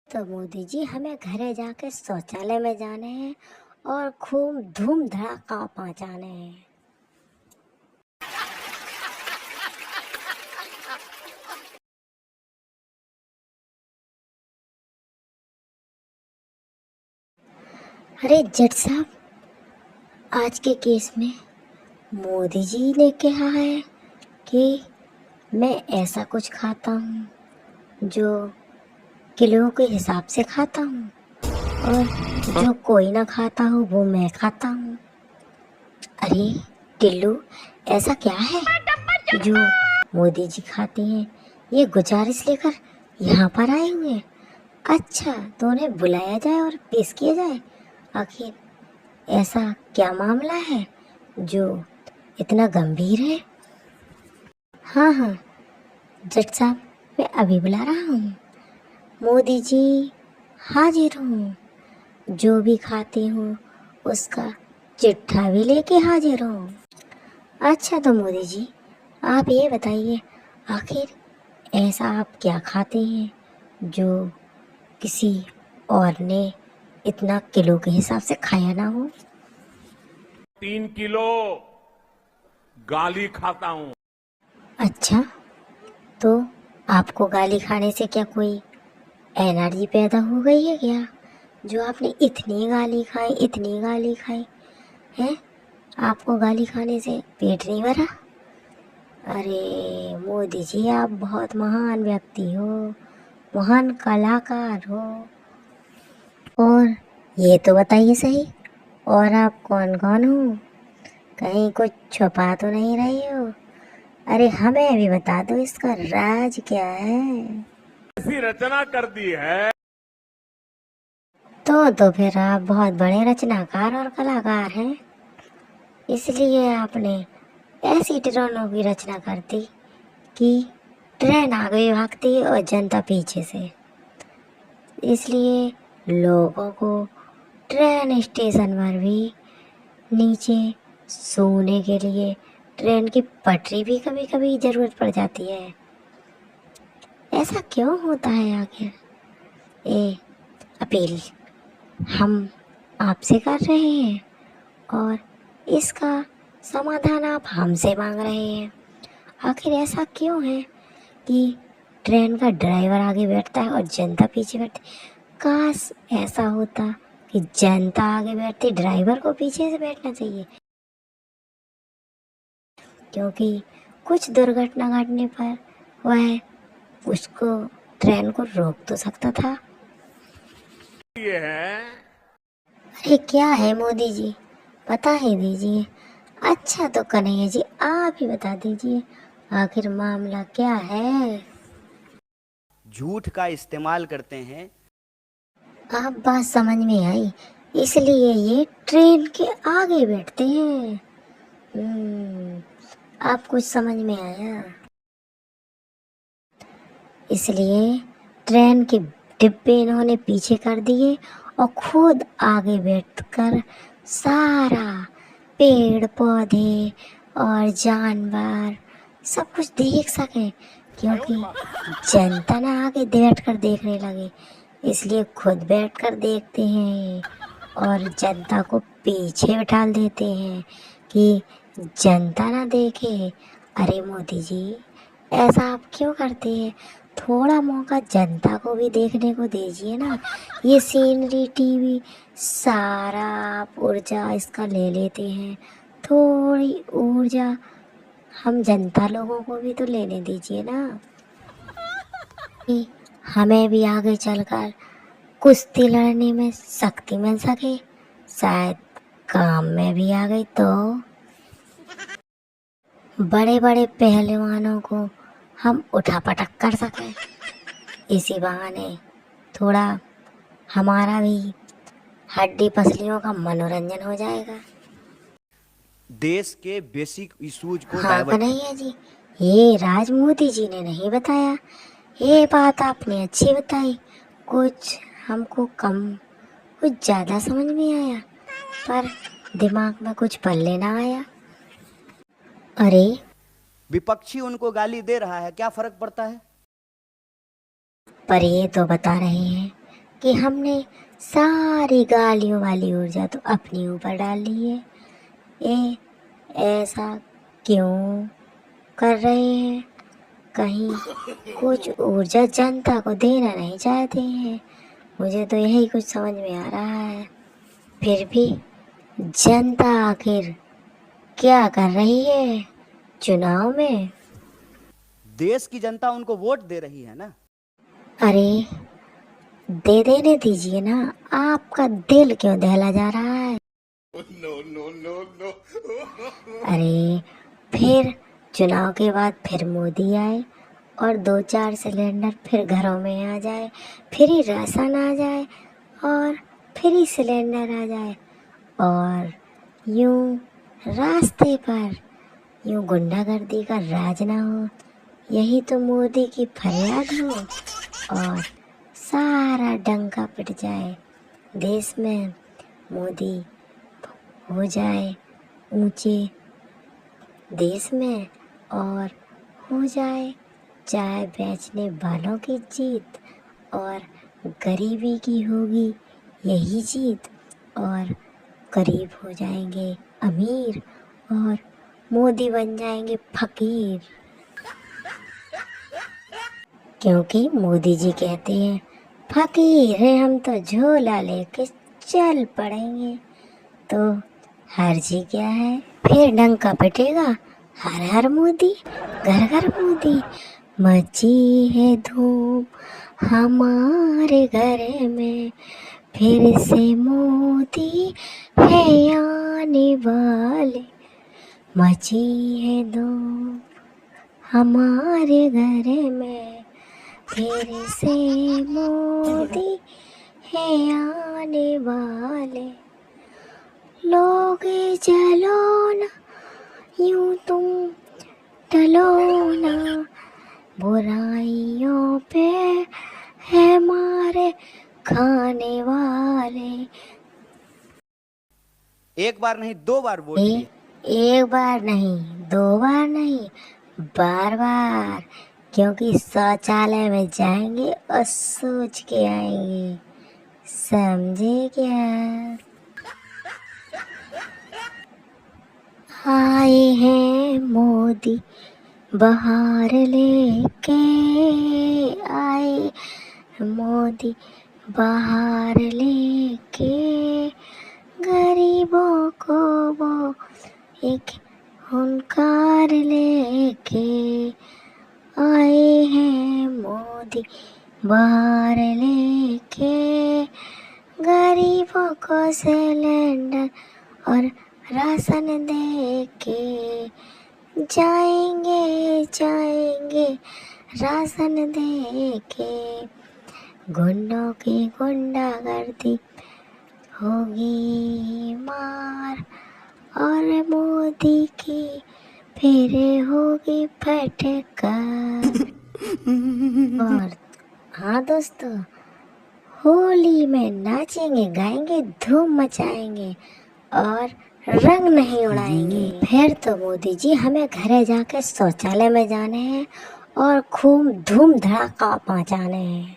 तो मोदी जी हमें घरे जाके शौचालय में जाने हैं और खूब धूम धड़ाका पहुंचाने हैं। अरे जट साहब, आज के केस में मोदी जी ने कहा है कि मैं ऐसा कुछ खाता हूँ जो किलो के हिसाब से खाता हूँ और जो कोई ना खाता हो वो मैं खाता हूँ। अरे टिल्लू, ऐसा क्या है जो मोदी जी खाते हैं? ये गुजारिश लेकर यहाँ पर आए हुए हैं। अच्छा, तो उन्हें बुलाया जाए और पेश किया जाए। आखिर ऐसा क्या मामला है जो इतना गंभीर है? हाँ हाँ जट साहब, मैं अभी बुला रहा हूँ। मोदी जी हाजिर हूँ, जो भी खाती हूँ उसका चिट्ठा भी लेके हाजिर हूँ। अच्छा तो मोदी जी, आप ये बताइए, आखिर ऐसा आप क्या खाते हैं जो किसी और ने इतना किलो के हिसाब से खाया ना हो? 3 किलो गाली खाता हूँ। अच्छा, तो आपको गाली खाने से क्या कोई एनर्जी पैदा हो गई है क्या, जो आपने इतनी गाली खाई है? आपको गाली खाने से पेट नहीं भरा? अरे मोदी जी, आप बहुत महान व्यक्ति हो, महान कलाकार हो। और ये तो बताइए सही, और आप कौन कौन हो? कहीं कुछ छुपा तो नहीं रही हो? अरे हमें भी बता दो, इसका राज क्या है? ऐसी रचना कर दी है। तो फिर आप बहुत बड़े रचनाकार और कलाकार हैं, इसलिए आपने ऐसी ट्रेनों की रचना कर दी कि ट्रेन आगे भागती है और जनता पीछे से। इसलिए लोगों को ट्रेन स्टेशन पर भी नीचे सोने के लिए ट्रेन की पटरी भी कभी कभी जरूरत पड़ जाती है। ऐसा क्यों होता है आखिर? ये अपील हम आपसे कर रहे हैं और इसका समाधान आप हमसे मांग रहे हैं। आखिर ऐसा क्यों है कि ट्रेन का ड्राइवर आगे बैठता है और जनता पीछे बैठती? काश ऐसा होता कि जनता आगे बैठती, ड्राइवर को पीछे से बैठना चाहिए, क्योंकि कुछ दुर्घटना घटने पर वह उसको ट्रेन को रोक तो सकता था। ये है। अरे क्या है मोदी जी, बता ही दीजिए। अच्छा तो कन्हैया जी, आप ही बता दीजिए, आखिर मामला क्या है? झूठ का इस्तेमाल करते हैं। आप बात समझ में आई, इसलिए ये ट्रेन के आगे बैठते हैं। आप कुछ समझ में आया? इसलिए ट्रेन के डिब्बे इन्होंने पीछे कर दिए और खुद आगे बैठकर सारा पेड़ पौधे और जानवर सब कुछ देख सके, क्योंकि जनता ना आगे बैठ कर देखने लगे, इसलिए खुद बैठ कर देखते हैं और जनता को पीछे बिठा देते हैं कि जनता ना देखे। अरे मोदी जी, ऐसा आप क्यों करते हैं? थोड़ा मौका जनता को भी देखने को दीजिए ना। ये सीनरी टीवी सारा आप ऊर्जा इसका ले लेते हैं, थोड़ी ऊर्जा हम जनता लोगों को भी तो लेने दीजिए ना, कि हमें भी आगे चलकर कुश्ती लड़ने में शक्ति मिल सके। शायद काम में भी आ गई तो बड़े बड़े पहलवानों को हम उठा पटक कर सकें। इसी बहाने थोड़ा हमारा भी हड्डी पसलियों का मनोरंजन हो जाएगा। देश के बेसिक इश्यूज को हाँ डाइवर्ट। कन्हैया जी, ये राज मोदी जी ने नहीं बताया, ये बात आपने अच्छी बताई। कुछ हमको कम, कुछ ज़्यादा समझ में आया, पर दिमाग में कुछ पल्ले ना आया। अरे विपक्षी उनको गाली दे रहा है, क्या फर्क पड़ता है? पर ये तो बता रहे हैं कि हमने सारी गालियों वाली ऊर्जा तो अपने ऊपर डाल ली है। ये ऐसा क्यों कर रहे हैं? कहीं कुछ ऊर्जा जनता को देना नहीं चाहते हैं? मुझे तो यही कुछ समझ में आ रहा है। फिर भी जनता आखिर क्या कर रही है चुनाव में? देश की जनता उनको वोट दे रही है ना। अरे दे देने दीजिए ना, आपका दिल क्यों दहला जा रहा है? अरे फिर चुनाव के बाद फिर मोदी आए और 2-4 सिलेंडर फिर घरों में आ जाए, फिर ही राशन आ जाए और फिर ही सिलेंडर आ जाए और यूं रास्ते पर यूं गुंडागर्दी का राज ना हो। यही तो मोदी की फरियाद हो और सारा डंका पिट जाए देश में। मोदी हो जाए ऊंचे देश में और हो जाए चाय बेचने वालों की जीत और गरीबी की होगी यही जीत और गरीब हो जाएंगे अमीर और मोदी बन जाएंगे फकीर। क्योंकि मोदी जी कहते हैं फकीर है हम तो झोला लेके चल पड़ेंगे। तो हर्जी क्या है? फिर डंका पिटेगा हर हर मोदी, घर घर मोदी। मची है धूम हमारे घर में, फिर से मोदी है आने वाले। मची है धूम हमारे घर में, फिर से मोदी है आने वाले। लोग जलो ना यूं तुम टलो ना, बुराइयों पे है मारे खाने वाले। एक बार नहीं 2 बार वोट दिए। एक बार नहीं, 2 बार नहीं, बार बार। क्योंकि शौचालय में जाएंगे और सोच के आएंगे, समझे क्या? आए हैं मोदी बहार लेके, आए मोदी बहार लेके, गरीबों को वो एक हुनकार लेके। आए हैं मोदी बहार लेके, गरीबों को सिलेंडर और राशन देके। जाएंगे जाएंगे राशन देके, गुंडों की गुंडागर्दी होगी मार और मोदी की फिर होगी फटकार। और हाँ दोस्तों, होली में नाचेंगे गाएंगे धूम मचाएंगे और रंग नहीं उड़ाएंगे। फिर तो मोदी जी हमें घरे जाके शौचालय में जाने हैं और खूब धूम धड़ाका मचाने हैं।